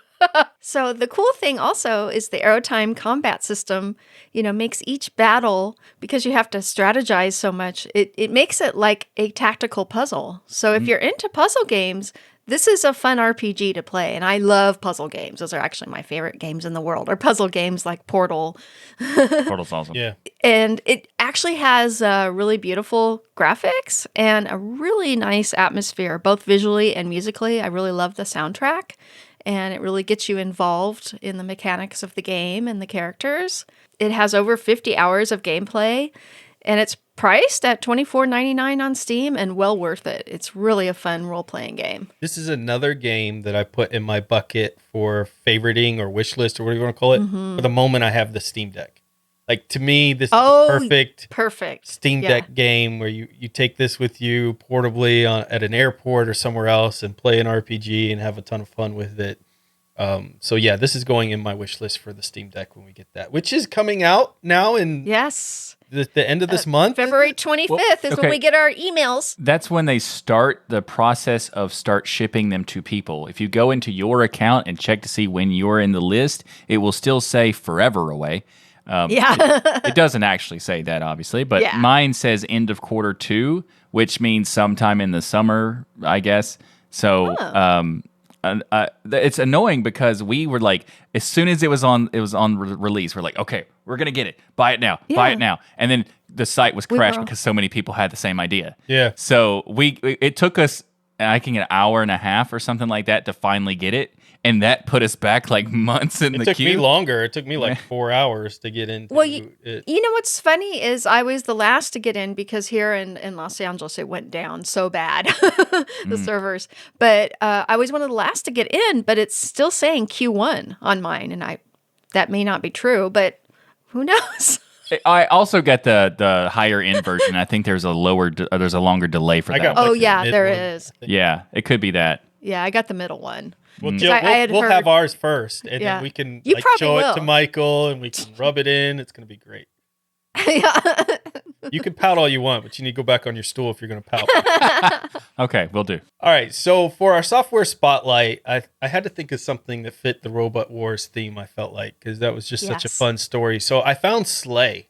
So the cool thing also is the arrow time combat system, makes each battle, because you have to strategize so much, it makes it like a tactical puzzle. So if you're into puzzle games, this is a fun RPG to play. And I love puzzle games. Those are actually my favorite games in the world, or puzzle games like Portal. Portal's awesome. Yeah. And it actually has really beautiful graphics and a really nice atmosphere, both visually and musically. I really love the soundtrack, and it really gets you involved in the mechanics of the game and the characters. It has over 50 hours of gameplay, and it's priced at $24.99 on Steam, and well worth it. It's really a fun role-playing game. This is another game that I put in my bucket for favoriting or wish list or whatever you want to call it. For the moment I have the Steam Deck. Like, to me, this is a perfect Steam Deck game where you take this with you portably at an airport or somewhere else and play an RPG and have a ton of fun with it. So yeah, this is going in my wish list for the Steam Deck when we get that, which is coming out now in the end of this month. February 25th is when we get our emails. That's when they start the process of start shipping them to people. If you go into your account and check to see when you're in the list, it will still say forever away. It doesn't actually say that, obviously, but mine says end of Q2, which means sometime in the summer, I guess. So it's annoying because we were like, as soon as it was on release, we're like, okay, we're gonna get it, buy it now, and then the site was crashed because so many people had the same idea. Yeah. So it took us, I think, an hour and a half or something like that to finally get it. And that put us back like months in the queue. It took me longer. It took me like 4 hours to get into it. You know what's funny is I was the last to get in because here in Los Angeles it went down so bad, the servers. But I was one of the last to get in, but it's still saying Q1 on mine. And that may not be true, but who knows? I also got the higher end version. I think there's a longer delay for that. There is. Yeah, it could be that. Yeah, I got the middle one. Well, Jill, we'll have ours first, and then we can show it to Michael, and we can rub it in. It's going to be great. You can pout all you want, but you need to go back on your stool if you're going to pout. Okay, we'll do. All right, so for our software spotlight, I had to think of something that fit the Robot Wars theme, I felt like, because that was just such a fun story. So I found Slay.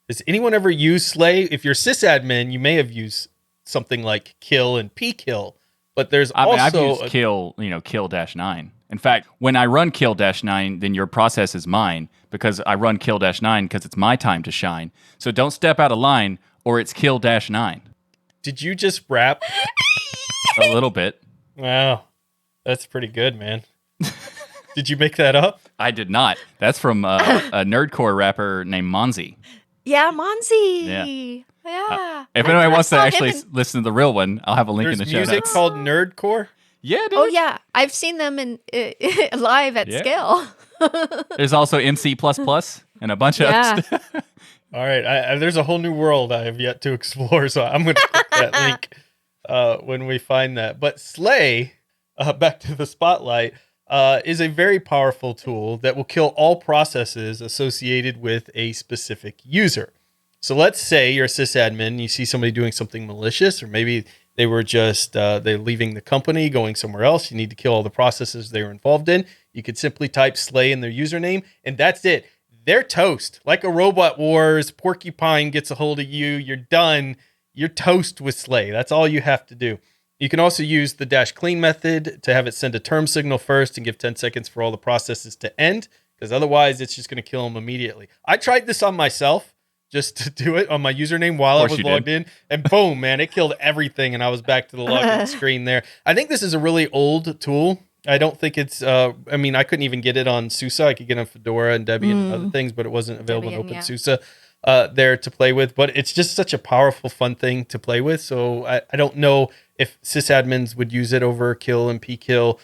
Does anyone ever use Slay? If you're sysadmin, you may have used something like Kill and P-Kill. But there's I've used kill -9. In fact, when I run kill -9, then your process is mine because I run kill -9 because it's my time to shine. So don't step out of line or it's kill -9. Did you just rap? A little bit. Wow. That's pretty good, man. Did you make that up? I did not. That's from a nerdcore rapper named Monzi. Yeah, Monzi. Yeah. If anyone wants to actually listen to the real one, I'll have a link in the show notes. There's music called Nerdcore? Yeah, dude. Oh, yeah. I've seen them live at scale. There's also MC++ and a bunch of other stuff. All right. There's a whole new world I have yet to explore, so I'm going to click that link when we find that. But Slay, back to the spotlight, is a very powerful tool that will kill all processes associated with a specific user. So let's say you're a sysadmin, you see somebody doing something malicious, or maybe they were just they're leaving the company, going somewhere else. You need to kill all the processes they were involved in. You could simply type Slay in their username, and that's it. They're toast. Like a Robot Wars, Porcupine gets a hold of you. You're done. You're toast with Slay. That's all you have to do. You can also use the -clean method to have it send a term signal first and give 10 seconds for all the processes to end, because otherwise it's just going to kill them immediately. I tried this on myself, just to do it on my username while I was logged in. And boom, man, it killed everything. And I was back to the login screen there. I think this is a really old tool. I don't think it's, I couldn't even get it on SUSE. I could get it on Fedora and Debian and other things, but it wasn't available in OpenSUSE there to play with. But it's just such a powerful, fun thing to play with. So I don't know if sysadmins would use it over Kill and P-Kill,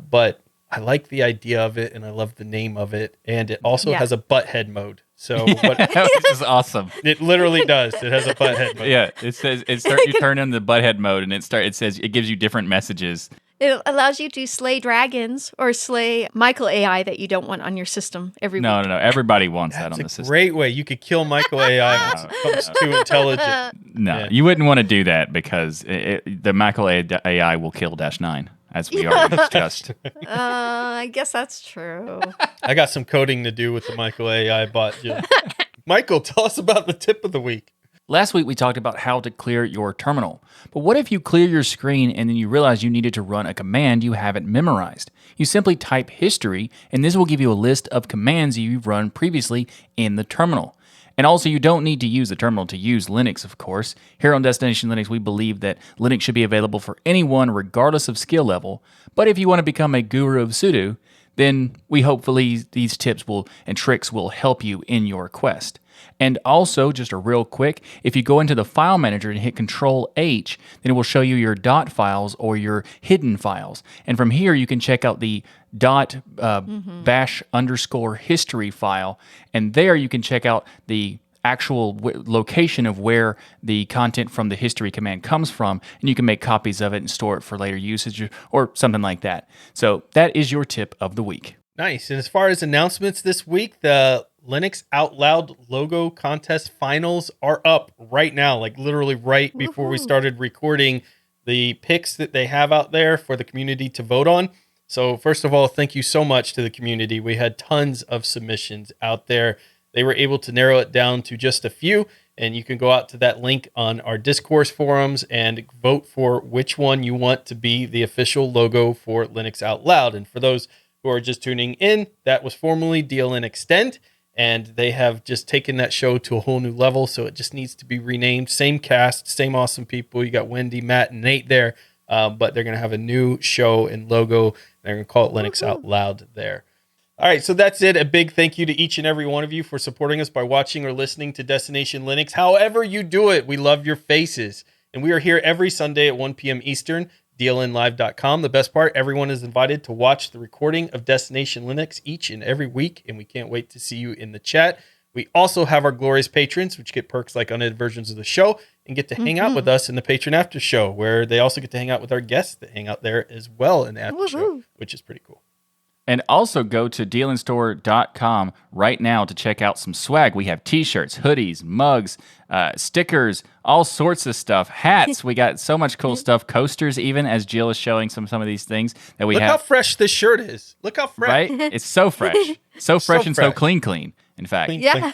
but I like the idea of it and I love the name of it. And it also has a butthead mode. So this is awesome. It literally does. It has a butthead mode. Yeah, it says you turn on the butthead mode and it says it gives you different messages. It allows you to slay dragons or slay Michael AI that you don't want on your system every week. No. Everybody wants that on the system. That's a great way. You could kill Michael AI once it becomes too intelligent. No, you wouldn't want to do that because the Michael AI will kill -9. as we already discussed. I guess that's true. I got some coding to do with the Michael AI bot. Jill. Michael, tell us about the tip of the week. Last week, we talked about how to clear your terminal. But what if you clear your screen and then you realize you needed to run a command you haven't memorized? You simply type history, and this will give you a list of commands you've run previously in the terminal. And also, you don't need to use the terminal to use Linux, of course. Here on Destination Linux, we believe that Linux should be available for anyone regardless of skill level. But if you want to become a guru of sudo, then hopefully these tips and tricks will help you in your quest. And also, just a real quick, if you go into the file manager and hit Control-H, then it will show you your dot files or your hidden files. And from here, you can check out the .bash_history file. And there you can check out the actual location of where the content from the history command comes from, and you can make copies of it and store it for later usage or something like that. So that is your tip of the week. Nice. And as far as announcements this week, the Linux Out Loud logo contest finals are up right now, like literally right before we started recording the picks that they have out there for the community to vote on. So first of all, thank you so much to the community. We had tons of submissions out there. They were able to narrow it down to just a few, and you can go out to that link on our discourse forums and vote for which one you want to be the official logo for Linux Out Loud. And for those who are just tuning in, that was formerly DLN Extend, and they have just taken that show to a whole new level, so it just needs to be renamed. Same cast, same awesome people. You got Wendy, Matt, and Nate there, but they're going to have a new show and logo. They're going to call it Linux Out Loud there. All right, so that's it. A big thank you to each and every one of you for supporting us by watching or listening to Destination Linux. However you do it, we love your faces. And we are here every Sunday at 1 p.m. Eastern, dlnlive.com. The best part, everyone is invited to watch the recording of Destination Linux each and every week, and we can't wait to see you in the chat. We also have our glorious patrons, which get perks like unedited versions of the show and get to hang out with us in the Patron After Show, where they also get to hang out with our guests that hang out there as well in the After Show, which is pretty cool. And also go to dealinstore.com right now to check out some swag. We have t-shirts, hoodies, mugs, stickers, all sorts of stuff. Hats. We got so much cool stuff. Coasters even, as Jill is showing some of these things that we have. Look how fresh this shirt is. Look how fresh. Right? It's so fresh. So fresh and so clean, in fact. Yeah.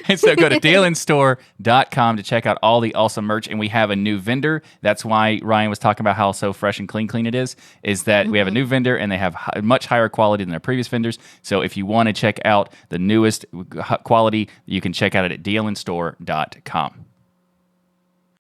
And so go to dealinstore.com to check out all the awesome merch. And we have a new vendor. That's why Ryan was talking about how so fresh and clean it is that we have a new vendor and they have much higher quality than their previous vendors. So if you want to check out the newest quality, you can check out it at dealinstore.com.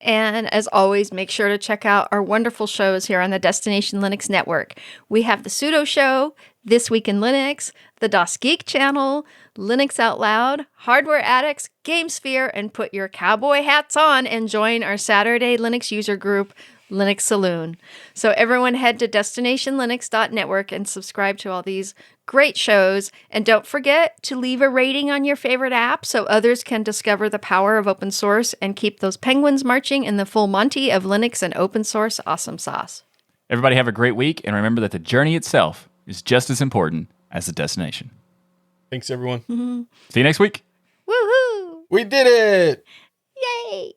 And as always, make sure to check out our wonderful shows here on the Destination Linux Network. We have the Sudo Show, This Week in Linux, the DOS Geek Channel, Linux Out Loud, Hardware Addicts, GameSphere, and put your cowboy hats on and join our Saturday Linux user group, Linux Saloon. So everyone head to destinationlinux.network and subscribe to all these great shows. And don't forget to leave a rating on your favorite app so others can discover the power of open source and keep those penguins marching in the full Monty of Linux and open source awesome sauce. Everybody have a great week, and remember that the journey itself is just as important as the destination. Thanks, everyone. See you next week. Woohoo! We did it! Yay!